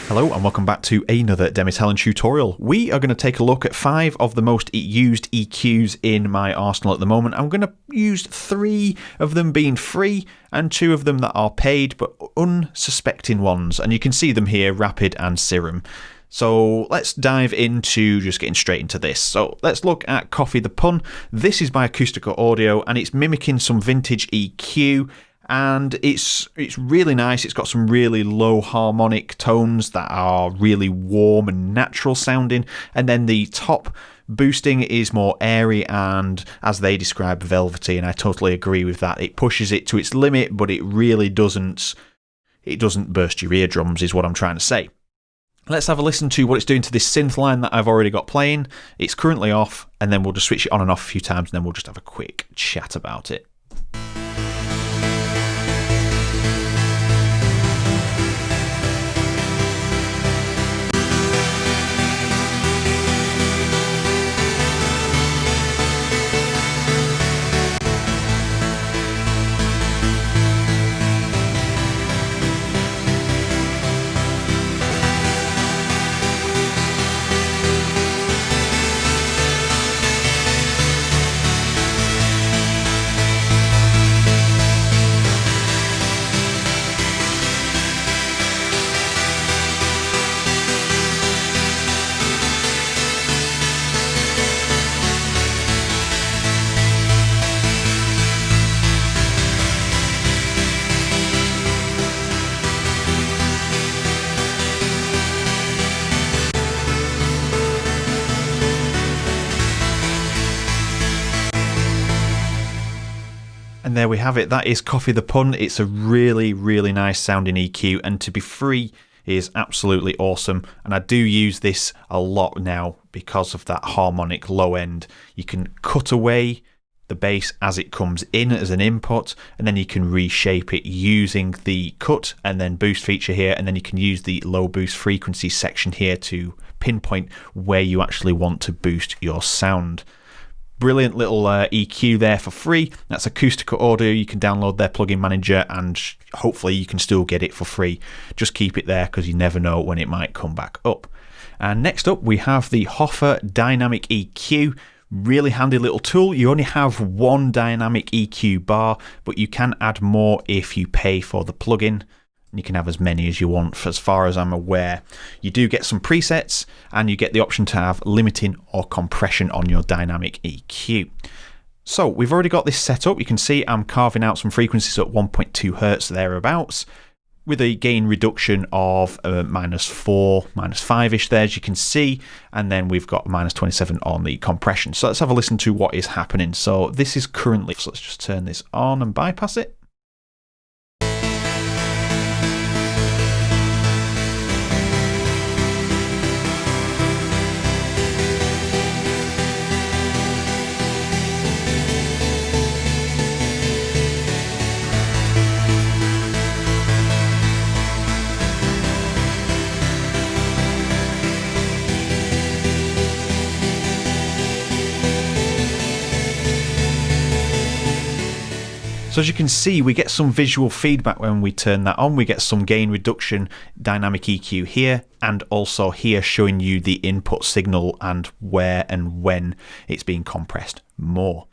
Hello and welcome back to another Demis Hellen tutorial. We are going to take a look at 5 of the most used EQs in my arsenal at the moment. I'm going to use 3 of them being free and 2 of them that are paid but unsuspecting ones. And you can see them here, Rapid and Serum. So let's dive into just getting straight into this. So let's look at Coffee the Pun. This is by Acustica Audio and it's mimicking some vintage EQ. And it's really nice. It's got some really low harmonic tones that are really warm and natural sounding. And then the top boosting is more airy and, as they describe, velvety. And I totally agree with that. It pushes it to its limit, but it really doesn't burst your eardrums, is what I'm trying to say. Let's have a listen to what it's doing to this synth line that I've already got playing. It's currently off, and then we'll just switch it on and off a few times, and then we'll just have a quick chat about it. And there we have it. That is Coffee the Pun. It's a really, really nice sounding EQ, and to be free is absolutely awesome. And I do use this a lot now because of that harmonic low end. You can cut away the bass as it comes in as an input, and then you can reshape it using the cut and then boost feature here, and then you can use the low boost frequency section here to pinpoint where you actually want to boost your sound. Brilliant little EQ there for free. That's Acustica Audio. You can download their plugin manager and hopefully you can still get it for free. Just keep it there because you never know when it might come back up. And next up we have the Hoffer Dynamic EQ. Really handy little tool. You only have one dynamic EQ bar, but you can add more if you pay for the plugin. You can have as many as you want, as far as I'm aware. You do get some presets and you get the option to have limiting or compression on your dynamic EQ. So we've already got this set up. You can see I'm carving out some frequencies at 1.2 Hertz thereabouts with a gain reduction of -4, -5-ish there, as you can see. And then we've got -27 on the compression. So let's have a listen to what is happening. So this is currently, so let's just turn this on and bypass it. So as you can see, we get some visual feedback when we turn that on. We get some gain reduction dynamic EQ here, and also here showing you the input signal and where and when it's being compressed more.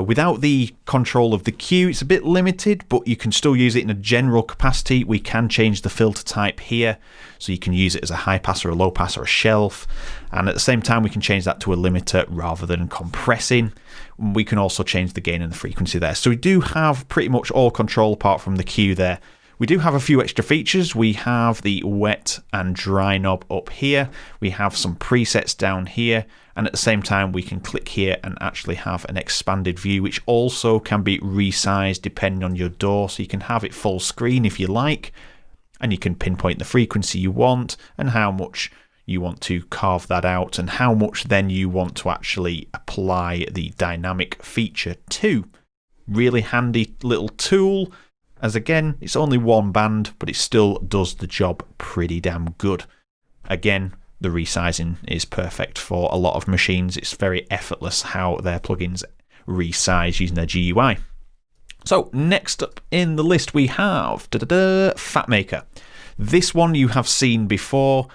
Without the control of the Q, it's a bit limited, but you can still use it in a general capacity. We can change the filter type here, so you can use it as a high pass or a low pass or a shelf. And at the same time, we can change that to a limiter rather than compressing. We can also change the gain and the frequency there. So we do have pretty much all control apart from the Q there. We do have a few extra features. We have the wet and dry knob up here. We have some presets down here. And at the same time, we can click here and actually have an expanded view, which also can be resized depending on your DAW. So you can have it full screen if you like, and you can pinpoint the frequency you want and how much you want to carve that out and how much then you want to actually apply the dynamic feature to. Really handy little tool, as again, it's only one band, but it still does the job pretty damn good. Again, the resizing is perfect for a lot of machines. It's very effortless how their plugins resize using their GUI. So next up in the list we have Phat Maker. This one you have seen before.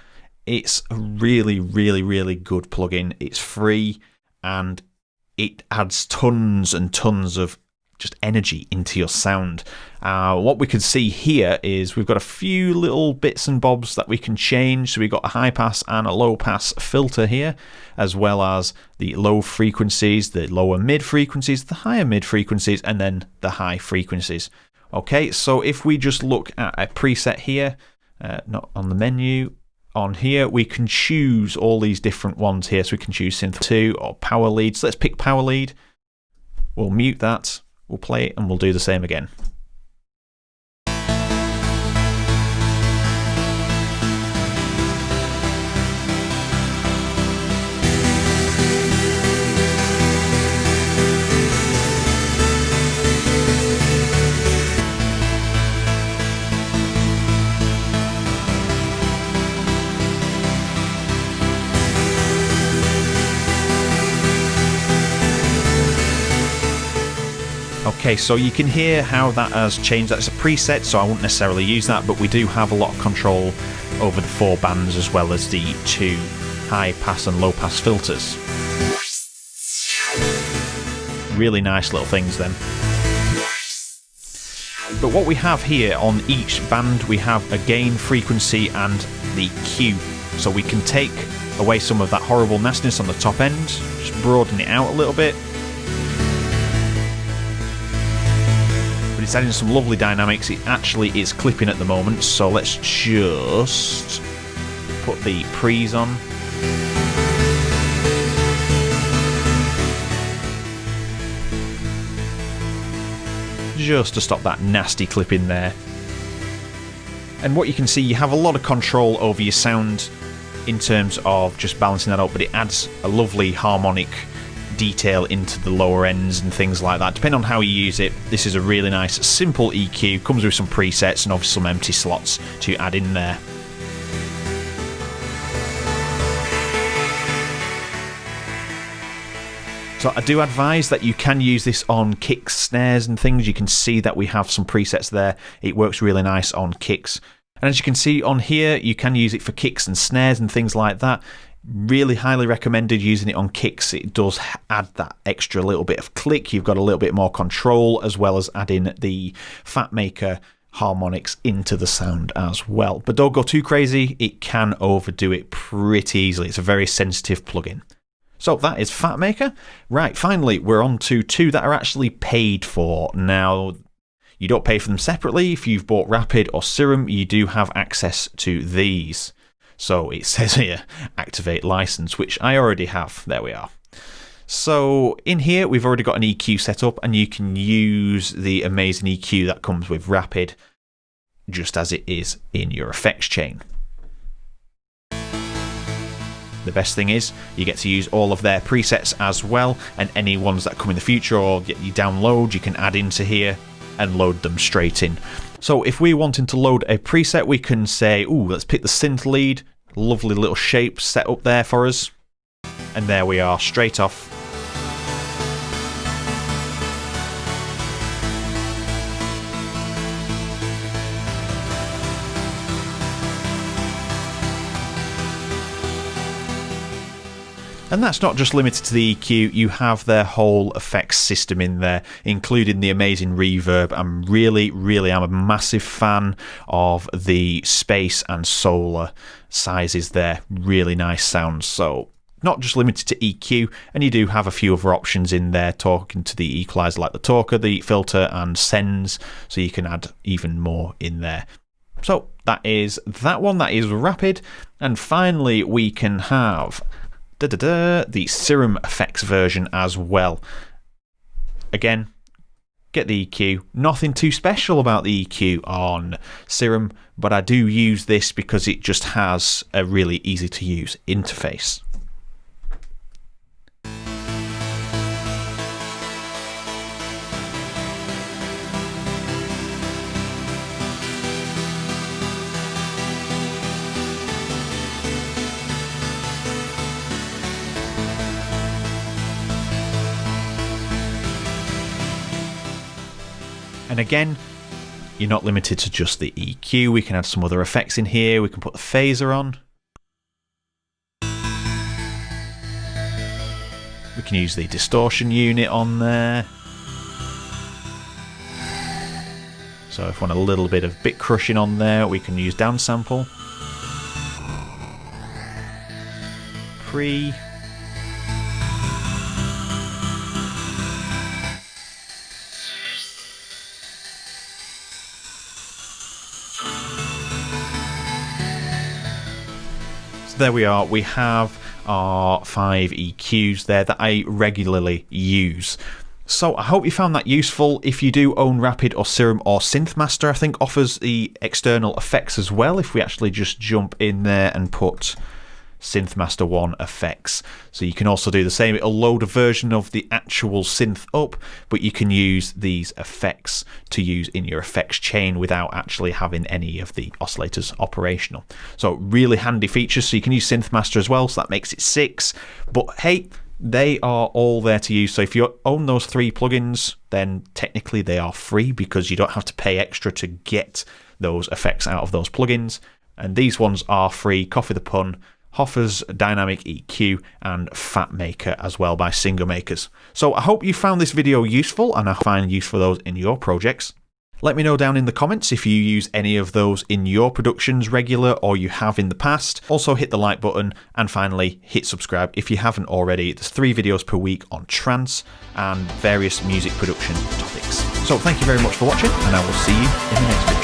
It's a really, really, really good plugin. It's free and it adds tons and tons of just energy into your sound. What we can see here is we've got a few little bits and bobs that we can change. So we've got a high pass and a low pass filter here, as well as the low frequencies, the lower mid frequencies, the higher mid frequencies, and then the high frequencies. Okay, so if we just look at a preset here, not on the menu, on here we can choose all these different ones here. So we can choose synth 2 or power lead. So let's pick power lead. We'll mute that. We'll play it and we'll do the same again. Okay, so you can hear how that has changed. That's a preset, so I won't necessarily use that, but we do have a lot of control over the 4 bands as well as the 2 high pass and low pass filters. Really nice little things then. But what we have here on each band, we have a gain, frequency and the EQ. So we can take away some of that horrible nastiness on the top end, just broaden it out a little bit. It's adding some lovely dynamics. It actually is clipping at the moment, so let's just put the pre's on. Just to stop that nasty clipping there. And what you can see, you have a lot of control over your sound in terms of just balancing that out, but it adds a lovely harmonic detail into the lower ends and things like that. Depending on how you use it, this is a really nice simple EQ. Comes with some presets and obviously some empty slots to add in there. So I do advise that you can use this on kicks, snares and things. You can see that we have some presets there. It works really nice on kicks. And as you can see on here, you can use it for kicks and snares and things like that. Really highly recommended using it on kicks. It does add that extra little bit of click. You've got a little bit more control, as well as adding the Phat Maker harmonics into the sound as well. But don't go too crazy. It can overdo it pretty easily. It's a very sensitive plugin. So that is Phat Maker. Right, finally, we're on to 2 that are actually paid for. Now, you don't pay for them separately. If you've bought Rapid or Serum, you do have access to these. So it says here, activate license, which I already have. There we are. So in here, we've already got an EQ set up, and you can use the amazing EQ that comes with Rapid, just as it is in your effects chain. The best thing is, you get to use all of their presets as well, and any ones that come in the future or you download, you can add into here and load them straight in. So if we're wanting to load a preset, we can say, ooh, let's pick the synth lead. Lovely little shape set up there for us. And there we are, straight off. And that's not just limited to the EQ, you have their whole effects system in there, including the amazing reverb. I'm a massive fan of the space and solar sizes there. Really nice sounds. So not just limited to EQ, and you do have a few other options in there, talking to the equalizer like the talker, the filter and sends, so you can add even more in there. So that is that one, that is Rapid. And finally we can have the Serum FX version as well. Again, get the EQ. Nothing too special about the EQ on Serum, but I do use this because it just has a really easy to use interface. And again, You're not limited to just the EQ, we can add some other effects in here, we can put the phaser on. We can use the distortion unit on there. So if we want a little bit of bit crushing on there, we can use downsample. Pre. So there we are, we have our 5 EQs there that I regularly use. So I hope you found that useful. If you do own Rapid or Serum or SynthMaster, I think offers the external effects as well, if we actually just jump in there and put SynthMaster 1 effects. So you can also do the same, it'll load a version of the actual synth up, but you can use these effects to use in your effects chain without actually having any of the oscillators operational. So really handy features. So you can use SynthMaster as well, so that makes it 6. But hey, they are all there to use. So if you own those 3 plugins, then technically they are free because you don't have to pay extra to get those effects out of those plugins. And these ones are free. Coffee the Pun, Hoffer's Dynamic EQ, and Phat Maker as well by Singomakers. So I hope you found this video useful, and I find use for those in your projects. Let me know down in the comments if you use any of those in your productions regular or you have in the past. Also hit the like button, and finally hit subscribe if you haven't already. There's 3 videos per week on trance and various music production topics. So thank you very much for watching, and I will see you in the next video.